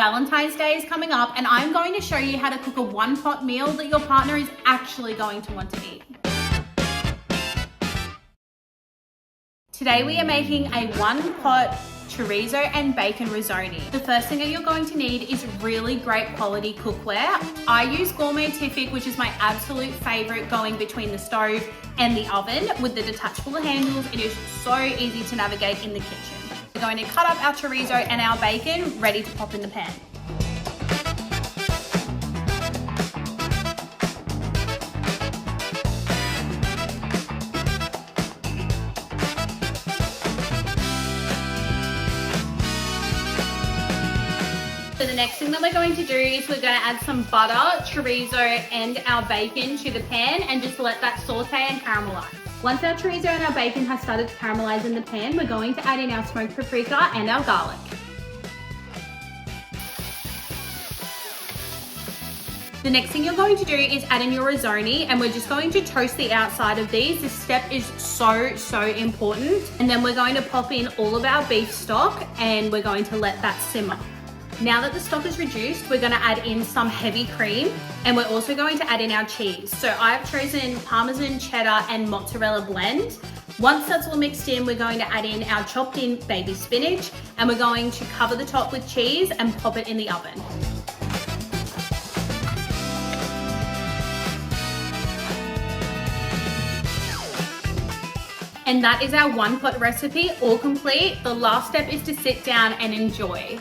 Valentine's Day is coming up and I'm going to show you how to cook a one-pot meal that your partner is actually going to want to eat. Today we are making a one-pot chorizo and bacon risotto. The first thing that you're going to need is really great quality cookware. I use Gourmetific, which is my absolute favorite, going between the stove and the oven with the detachable handles. It is so easy to navigate in the kitchen. We're going to cut up our chorizo and our bacon ready to pop in the pan. So the next thing that we're going to do is we're going to add some butter, chorizo and our bacon to the pan and just let that saute and caramelize. Once our chorizo and our bacon has started to caramelize in the pan, we're going to add in our smoked paprika and our garlic. The next thing you're going to do is add in your risotto and we're just going to toast the outside of these. This step is so important. And then we're going to pop in all of our beef stock and we're going to let that simmer. Now that the stock is reduced, we're going to add in some heavy cream and we're also going to add in our cheese. So I've chosen Parmesan, cheddar and mozzarella blend. Once that's all mixed in, we're going to add in our chopped in baby spinach and we're going to cover the top with cheese and pop it in the oven. And that is our one pot recipe, all complete. The last step is to sit down and enjoy.